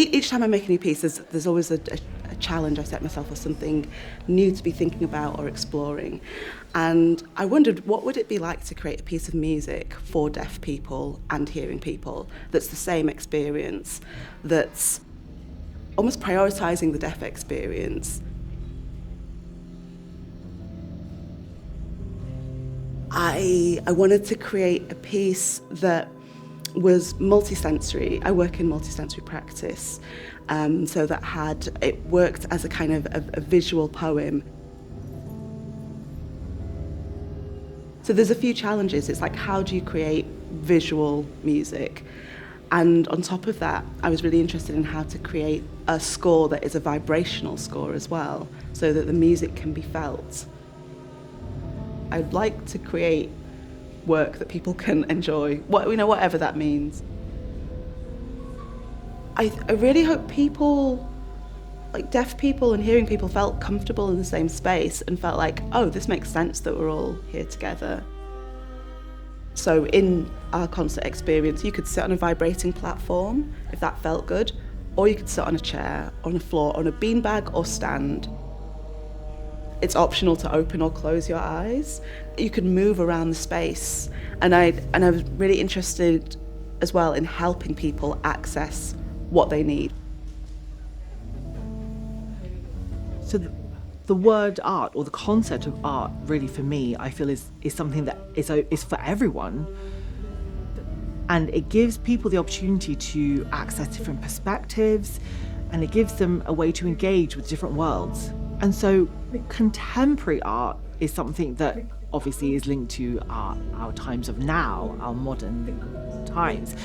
each time I make a new piece, there's always a challenge I set myself, or something new to be thinking about or exploring. And I wondered, what would it be like to create a piece of music for deaf people and hearing people that's the same experience, that's almost prioritising the deaf experience. I wanted to create a piece that was multisensory. I work in multisensory practice, so it worked as a kind of a visual poem. So there's a few challenges. It's like, how do you create visual music? And on top of that, I was really interested in how to create a score that is a vibrational score as well, so that the music can be felt. I'd like to create work that people can enjoy, whatever that means. I really hope people, like deaf people and hearing people, felt comfortable in the same space and felt like, oh, this makes sense that we're all here together. So in our concert experience, you could sit on a vibrating platform if that felt good, or you could sit on a chair, on a floor, on a beanbag or stand. It's optional to open or close your eyes. You can move around the space. And I was really interested as well in helping people access what they need. So the word art, or the concept of art, really for me, I feel is something that is for everyone. And it gives people the opportunity to access different perspectives, and it gives them a way to engage with different worlds. And so contemporary art is something that obviously is linked to our times of now, our modern times,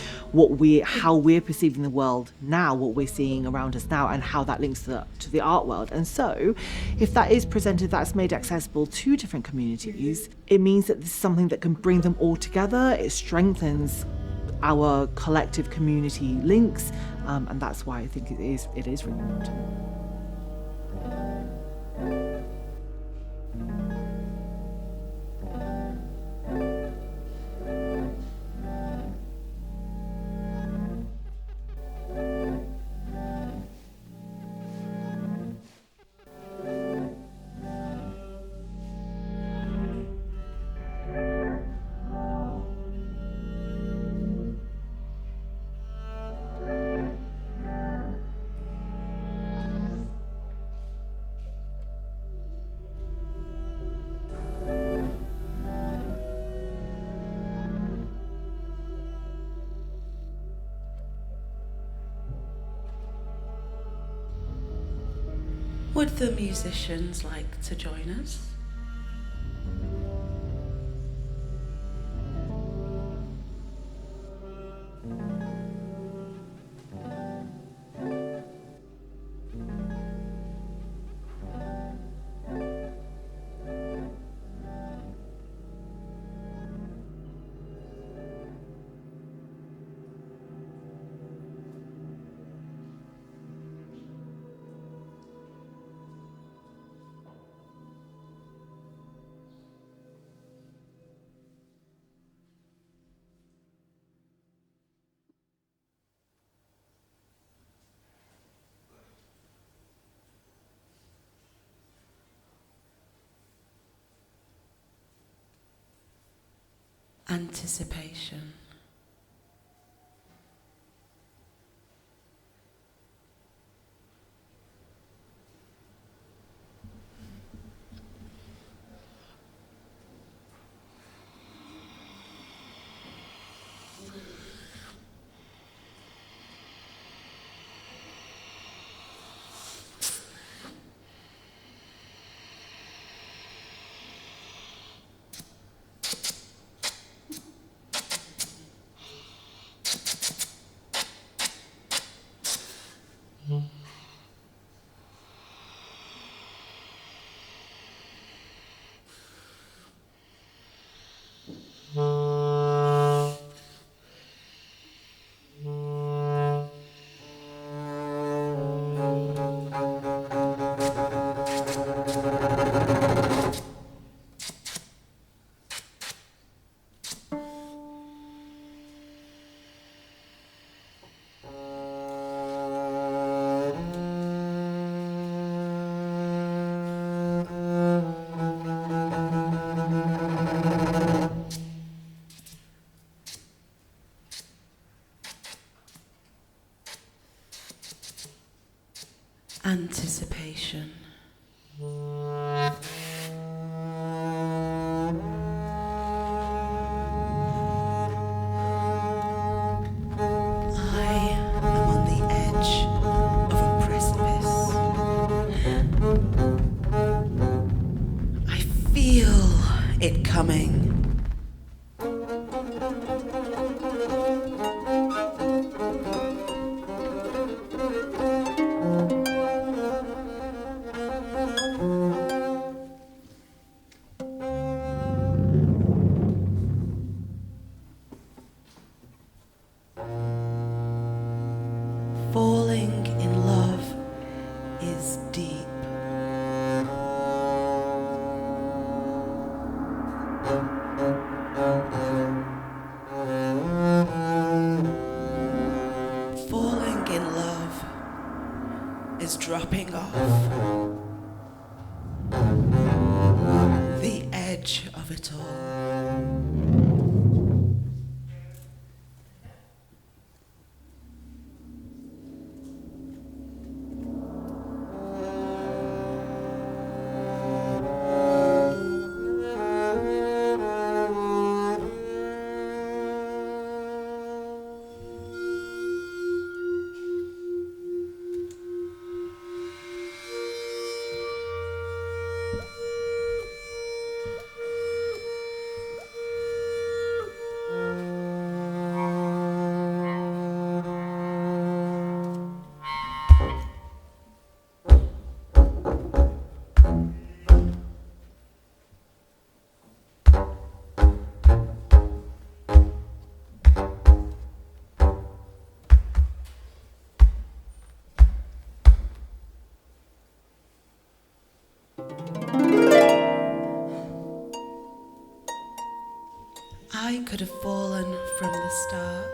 how we're perceiving the world now, what we're seeing around us now, and how that links to the art world. And so if that is presented, that's made accessible to different communities, it means that this is something that can bring them all together. It strengthens our collective community links, and that's why I think it is really important. Would the musicians like to join us? Anticipation. Anticipation. I am on the edge of a precipice. I feel it coming. Falling in love is deep. Falling in love is dropping off the edge of it all. I could have fallen from the start.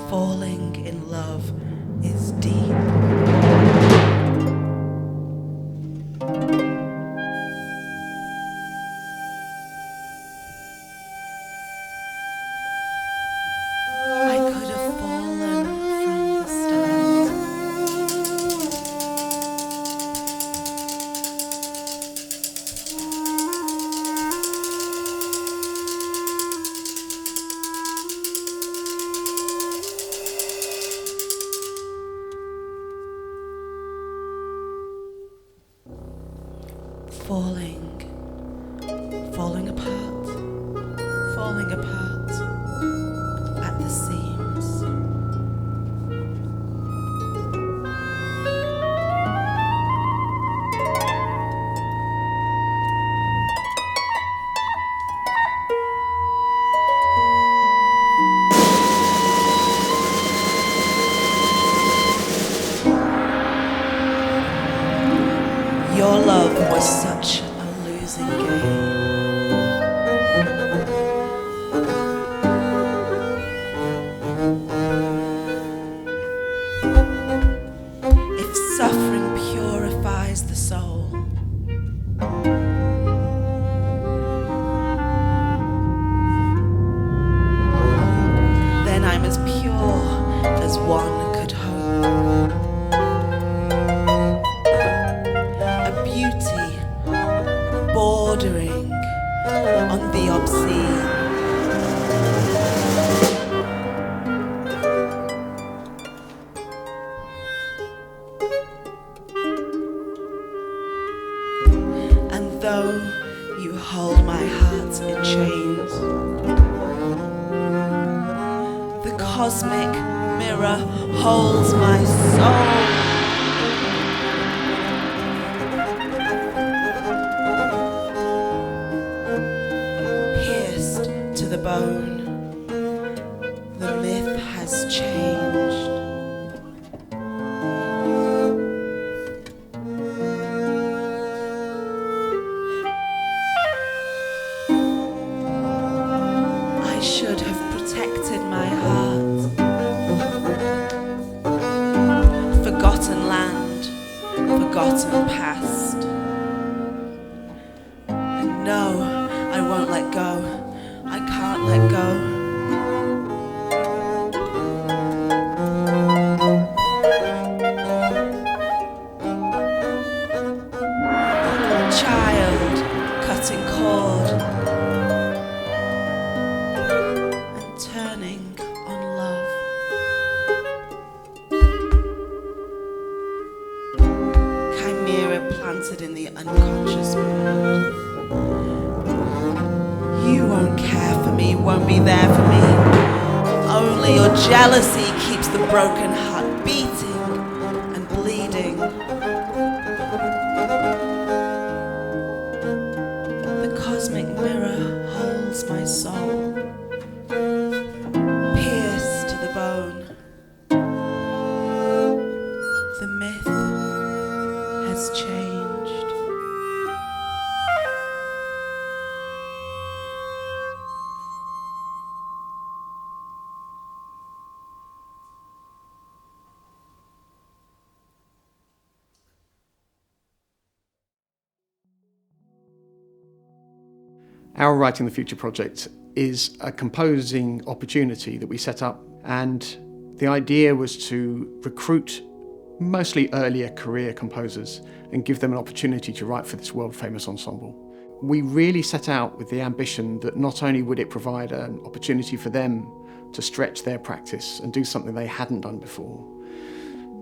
Falling in love is deep. I could have fallen from the start. Falling apart at the seams. Your love was such a losing game. If suffering purifies the soul, then I'm as pure as one could hope. A beauty bordering on the obscene. And though you hold my heart in chains, the cosmic mirror holds my soul. forgotten past. And no, I won't let go. I can't let go. Child cutting cord and turning on love. Chimera planted in the unconscious mind. You won't care for me, won't be there for me. Only your jealousy keeps the broken heart beating and bleeding. The cosmic mirror holds my soul, pierced to the bone. The myth has changed. Our Writing the Future project is a composing opportunity that we set up, and the idea was to recruit mostly earlier career composers and give them an opportunity to write for this world-famous ensemble. We really set out with the ambition that not only would it provide an opportunity for them to stretch their practice and do something they hadn't done before,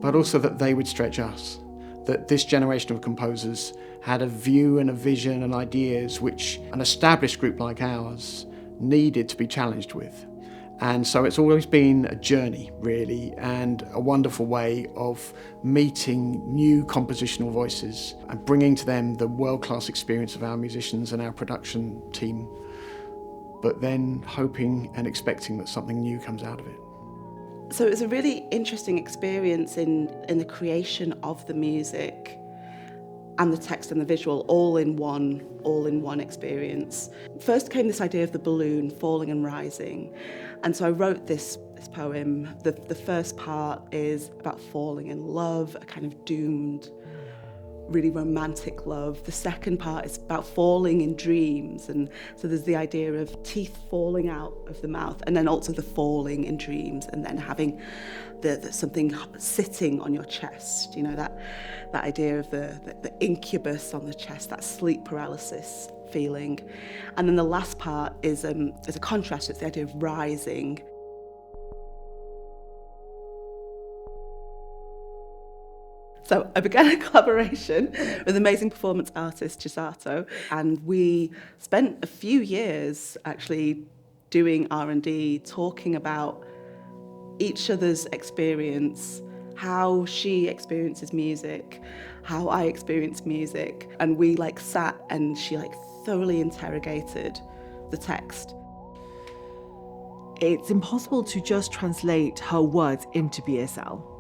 but also that they would stretch us, that this generation of composers had a view and a vision and ideas which an established group like ours needed to be challenged with. And so it's always been a journey, really, and a wonderful way of meeting new compositional voices and bringing to them the world-class experience of our musicians and our production team, but then hoping and expecting that something new comes out of it. So it was a really interesting experience in the creation of the music and the text and the visual all in one experience. First came this idea of the balloon falling and rising. And so I wrote this poem. The first part is about falling in love, a kind of doomed, really romantic love. The second part is about falling in dreams, and so there's the idea of teeth falling out of the mouth, and then also the falling in dreams, and then having the something sitting on your chest, you know, that idea of the incubus on the chest, that sleep paralysis feeling. And then the last part is a contrast. It's the idea of rising. So I began a collaboration with amazing performance artist Chisato, and we spent a few years actually doing R&D, talking about each other's experience, how she experiences music, how I experience music, and we sat and she thoroughly interrogated the text. It's impossible to just translate her words into BSL.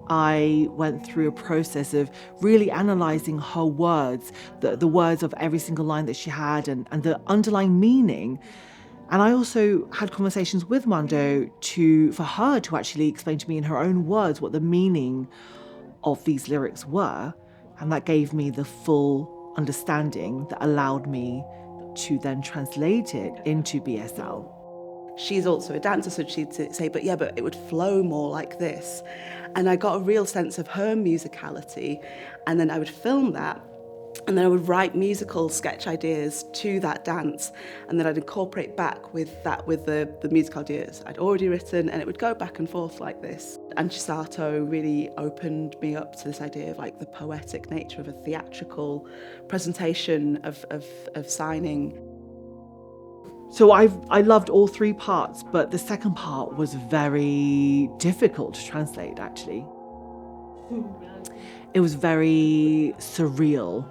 I went through a process of really analysing her words, the words of every single line that she had and the underlying meaning. And I also had conversations with Nwando for her to actually explain to me in her own words what the meaning of these lyrics were. And that gave me the full understanding that allowed me to then translate it into BSL. She's also a dancer, so she'd say, but it would flow more like this. And I got a real sense of her musicality, and then I would film that, and then I would write musical sketch ideas to that dance, and then I'd incorporate back with the musical ideas I'd already written, and it would go back and forth like this. And Chisato really opened me up to this idea of the poetic nature of a theatrical presentation of signing. So I loved all three parts, but the second part was very difficult to translate, actually. It was very surreal.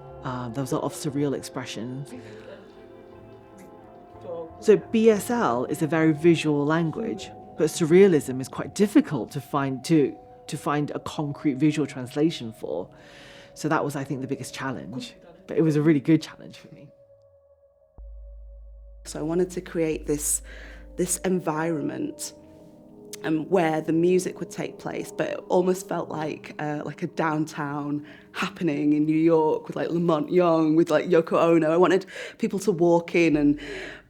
There was a lot of surreal expressions. So BSL is a very visual language, but surrealism is quite difficult to find a concrete visual translation for. So that was, I think, the biggest challenge. But it was a really good challenge for me. So I wanted to create this environment and where the music would take place, but it almost felt like a downtown happening in New York with like Lamont Young, with like Yoko Ono. I wanted people to walk in and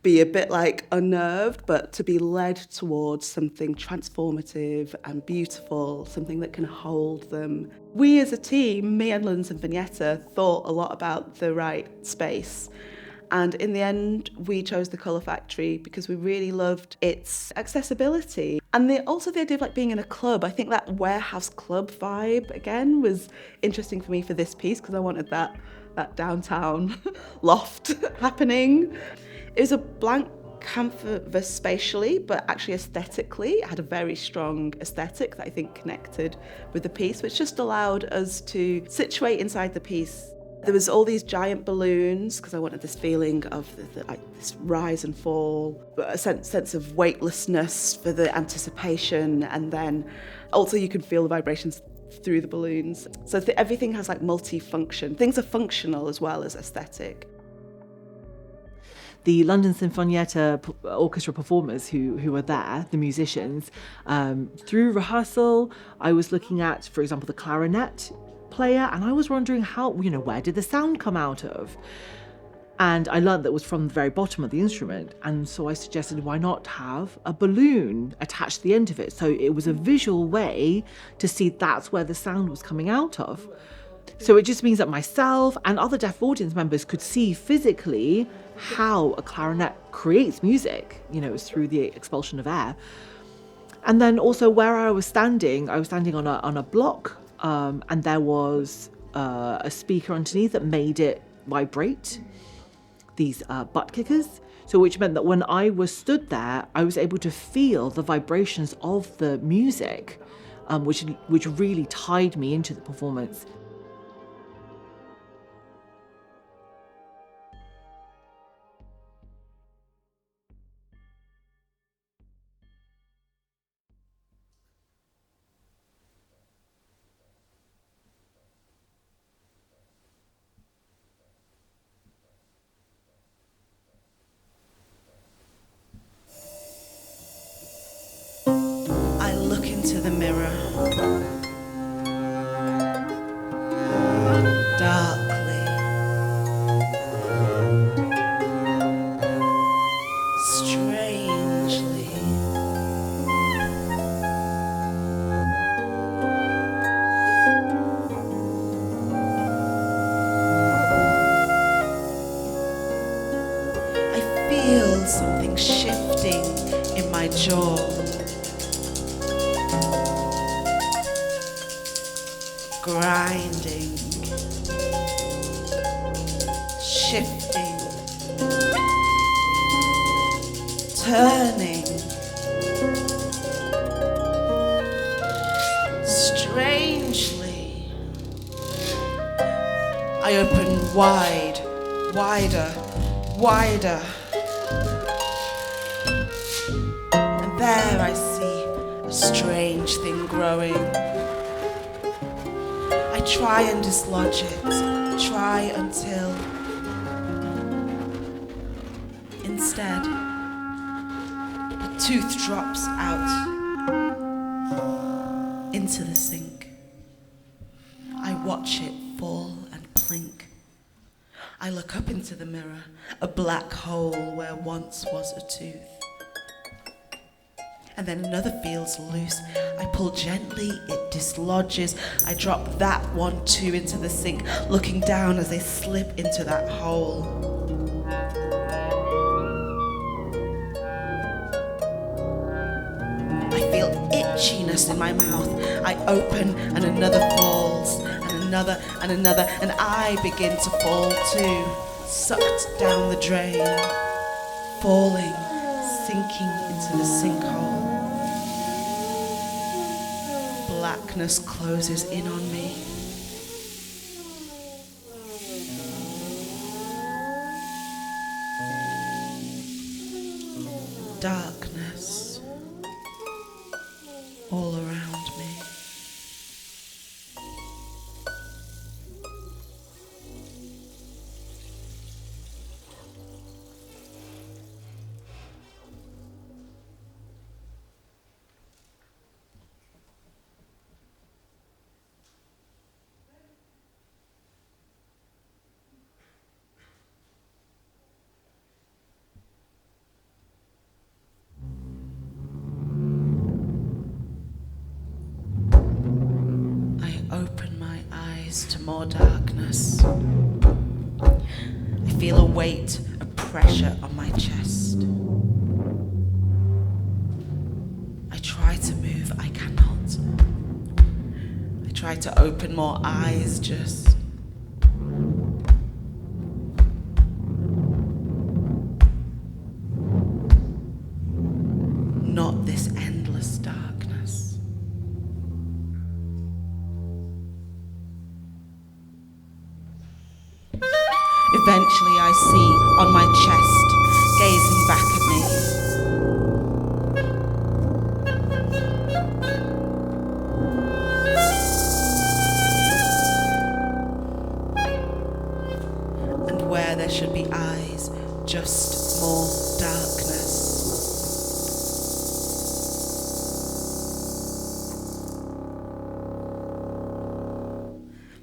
be a bit like unnerved, but to be led towards something transformative and beautiful, something that can hold them. We as a team, me and London Sinfonietta, thought a lot about the right space. And in the end, we chose the Colour Factory because we really loved its accessibility. And also the idea of like being in a club. I think that warehouse club vibe, again, was interesting for me for this piece because I wanted that downtown loft happening. It was a blank canvas spatially, but actually aesthetically, it had a very strong aesthetic that I think connected with the piece, which just allowed us to situate inside the piece. There was all these giant balloons because I wanted this feeling of this rise and fall, a sense of weightlessness for the anticipation, and then also you could feel the vibrations through the balloons. So everything has like multi-function. Things are functional as well as aesthetic. The London Sinfonietta orchestra performers who were there, the musicians, through rehearsal, I was looking at, for example, the clarinet player, and I was wondering where did the sound come out of? And I learned that it was from the very bottom of the instrument. And so I suggested, why not have a balloon attached to the end of it? So it was a visual way to see that's where the sound was coming out of. So it just means that myself and other deaf audience members could see physically how a clarinet creates music, it's through the expulsion of air. And then also where I was standing on a block, and there was a speaker underneath that made it vibrate, these butt kickers. So which meant that when I was stood there, I was able to feel the vibrations of the music, which really tied me into the performance. Into the mirror, darkly, strangely. I feel something shifting in my jaw. Grinding, shifting, turning, strangely. I open wide, wider, wider, and there I see a strange thing growing. Try and dislodge it, try until instead the tooth drops out into the sink. I watch it fall and plink. I look up into the mirror, a black hole where once was a tooth. And then another feels loose. I pull gently, it dislodges. I drop that one too into the sink, looking down as they slip into that hole. I feel itchiness in my mouth. I open and another falls, and another and another, and I begin to fall too, sucked down the drain, falling, sinking into the sinkhole. Blackness closes in on me. Darkness all around me. eyes to more darkness. I feel a weight of pressure on my chest. I try to move, I cannot. I try to open more eyes, just. Not this endless darkness. Eventually I see on my chest, gazing back at me. And where there should be eyes, just more darkness.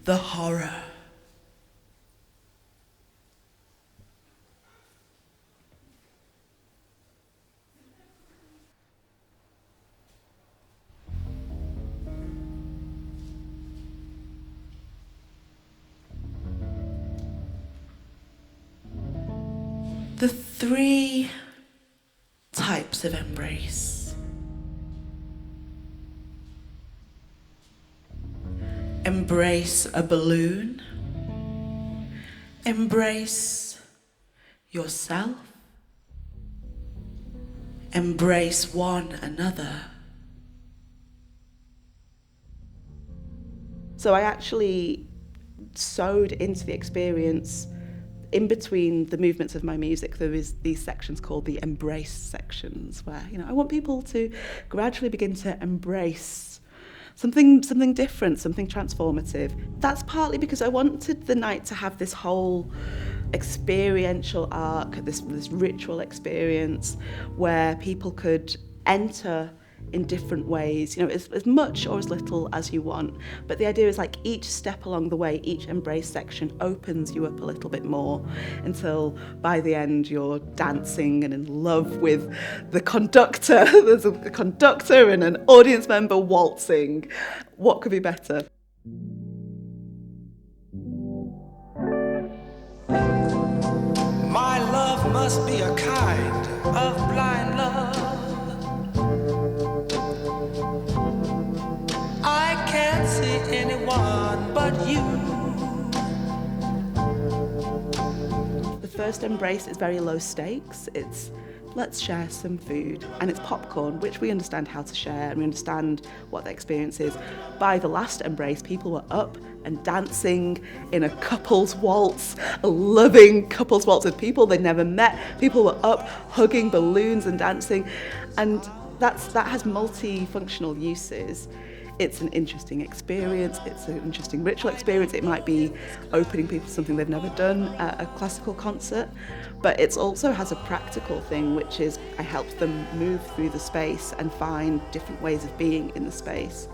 The horror. The three types of embrace. Embrace a balloon. Embrace yourself. Embrace one another. So I actually sewed into the experience, in between the movements of my music, there is these sections called the embrace sections, where, you know, I want people to gradually begin to embrace something different, something transformative. That's partly because I wanted the night to have this whole experiential arc, this ritual experience where people could enter in different ways, you know, as much or as little as you want. But the idea is, like, each step along the way, each embrace section opens you up a little bit more until by the end you're dancing and in love with the conductor. There's a conductor and an audience member waltzing. What could be better? My love must be a kind of blind love. I can't see anyone but you. The first embrace is very low stakes. It's let's share some food, and it's popcorn, which we understand how to share and we understand what the experience is. By the last embrace, people were up and dancing in a couples waltz, a loving couples waltz with people they'd never met. People were up hugging balloons and dancing, and that has multifunctional uses. It's an interesting experience, it's an interesting ritual experience. It might be opening people to something they've never done at a classical concert, but it also has a practical thing, which is I help them move through the space and find different ways of being in the space.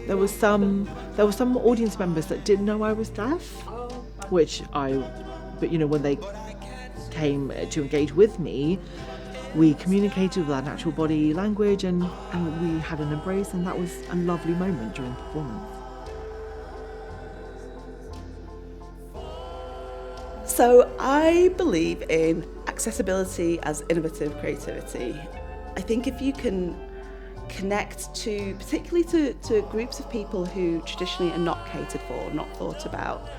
There were some audience members that didn't know I was deaf, but you know, when they came to engage with me, we communicated with our natural body language and we had an embrace, and that was a lovely moment during the performance. So I believe in accessibility as innovative creativity. I think if you can connect to, particularly to groups of people who traditionally are not catered for, not thought about,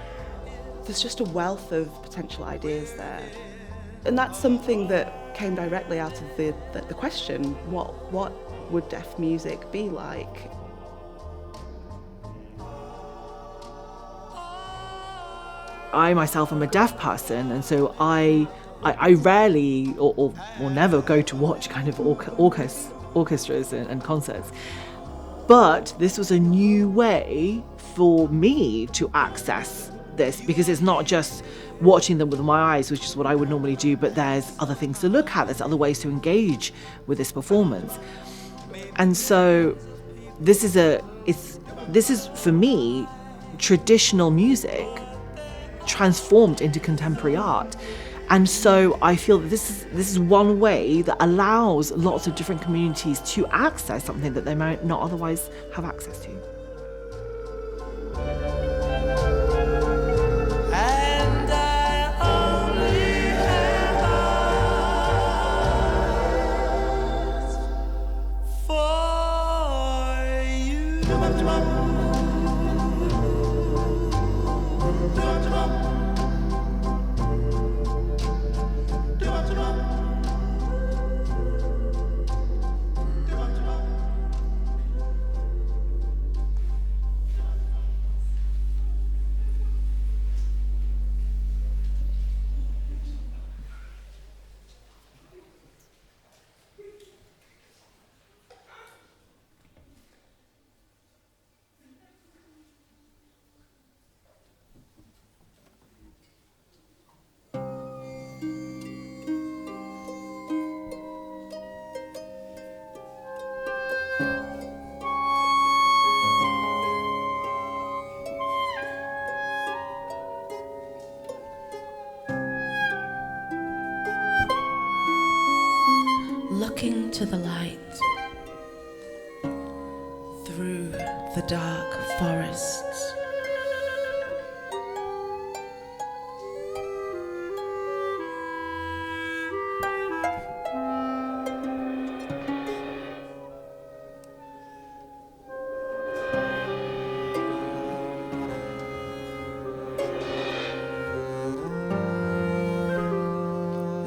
there's just a wealth of potential ideas there. And that's something that came directly out of the question, what would deaf music be like? I myself am a deaf person, and so I rarely or never go to watch kind of orchestras and concerts. But this was a new way for me to access this, because it's not just watching them with my eyes, which is what I would normally do, but there's other things to look at, there's other ways to engage with this performance. And so this is for me traditional music transformed into contemporary art. And so I feel that this is one way that allows lots of different communities to access something that they might not otherwise have access to. And I only have eyes for you. Looking to the light through the dark forests.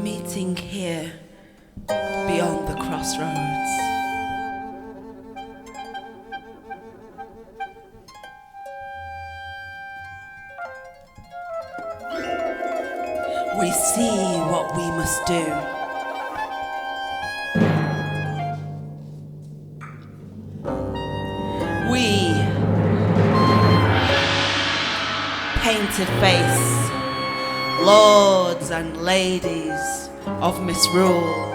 Meeting here beyond the crossroads. We see what we must do. We, painted face, lords and ladies of misrule,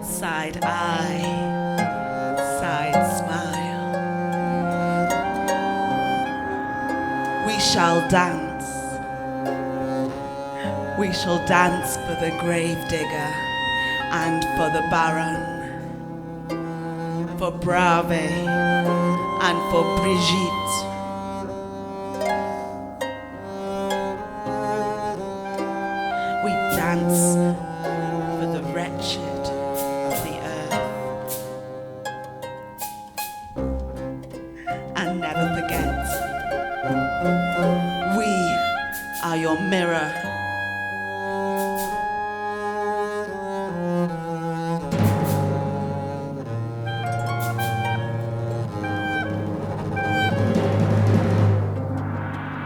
side eye, side smile. We shall dance. We shall dance for the gravedigger and for the baron, for Brave and for Brigitte. We dance for the wretched of the earth. And never forget, we are your mirror.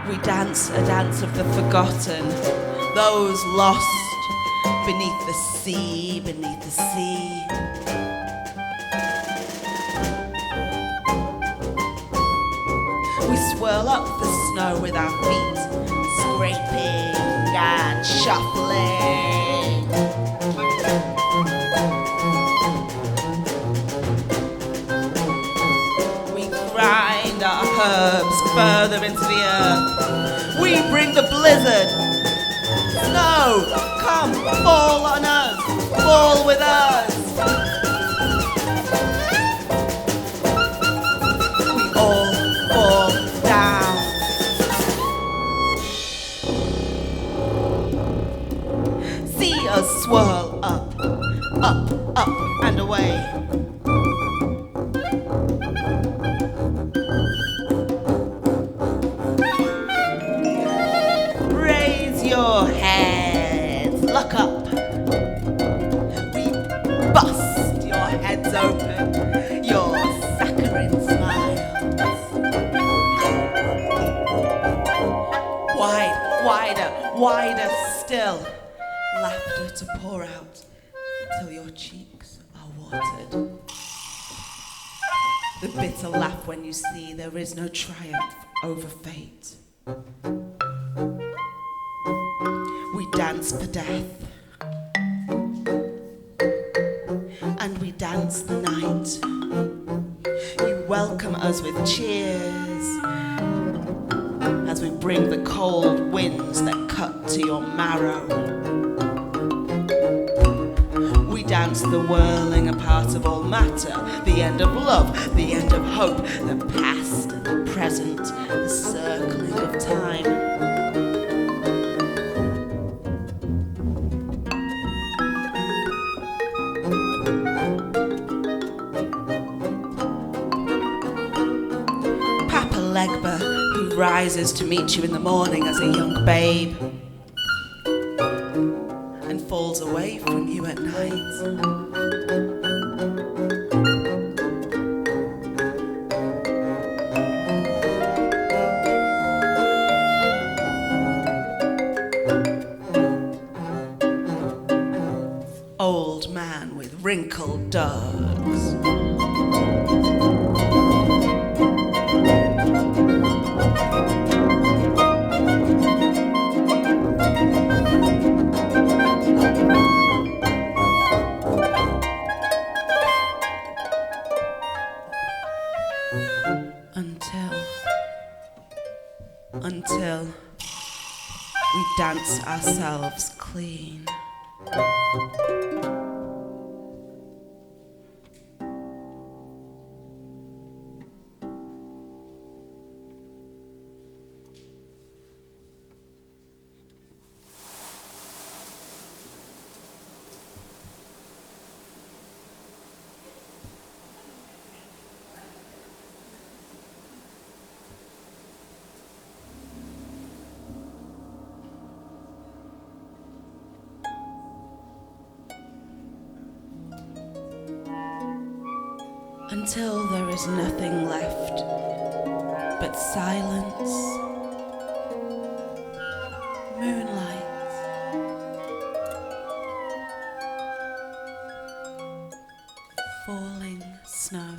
We dance a dance of the forgotten, those lost beneath the sea, beneath the sea. We swirl up the snow with our feet, scraping and shuffling. We grind our herbs further into the earth. We bring the blizzard. Snow, come, fall on us, fall with us. We all fall down. See us swirl up, up, up and away. Raise your heads, look up. We bust your heads open, your saccharine smiles. Wide, wider, wider still. Laughter to pour out till your cheeks are watered. The bitter laugh when you see there is no triumph over fate. We dance for death, and we dance the night. You welcome us with cheers as we bring the cold winds that cut to your marrow. We dance the whirling apart of all matter, the end of love, the end of hope, the past and the present, the circling of time. Papa Legba, who rises to meet you in the morning as a young babe and falls away from you at night. Old man with wrinkled dogs. Until we dance ourselves clean. Until there is nothing left but silence, moonlight, falling snow.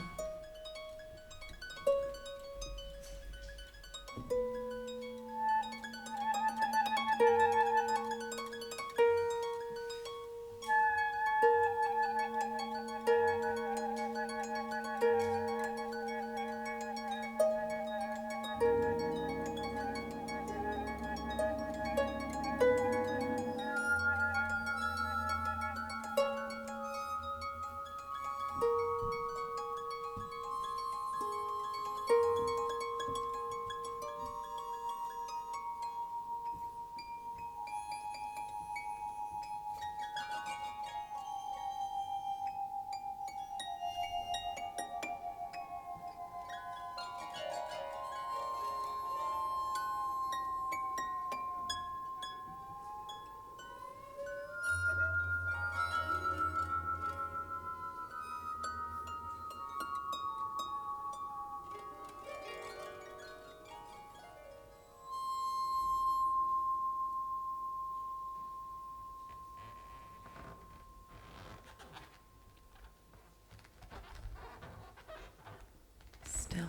Stillness.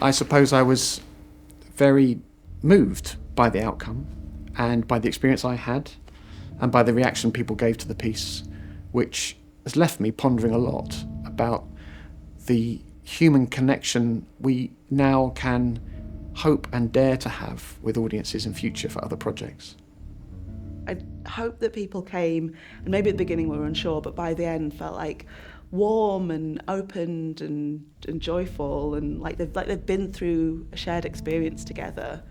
I suppose I was very moved by the outcome and by the experience I had and by the reaction people gave to the piece, which has left me pondering a lot about the human connection we now can hope and dare to have with audiences in future for other projects. I hope that people came, and maybe at the beginning we were unsure, but by the end felt like warm and opened and joyful, and like they've been through a shared experience together.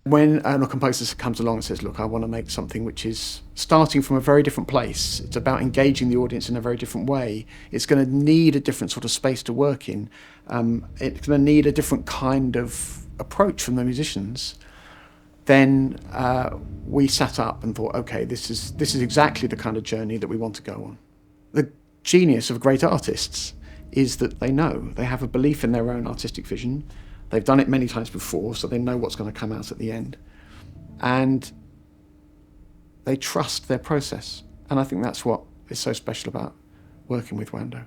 When a composer comes along and says, look, I want to make something which is starting from a very different place, it's about engaging the audience in a very different way, it's going to need a different sort of space to work in, it's going to need a different kind of approach from the musicians, then we sat up and thought, okay, this is exactly the kind of journey that we want to go on. The genius of great artists is that they know, they have a belief in their own artistic vision. They've done it many times before, so they know what's going to come out at the end. And they trust their process. And I think that's what is so special about working with Nwando.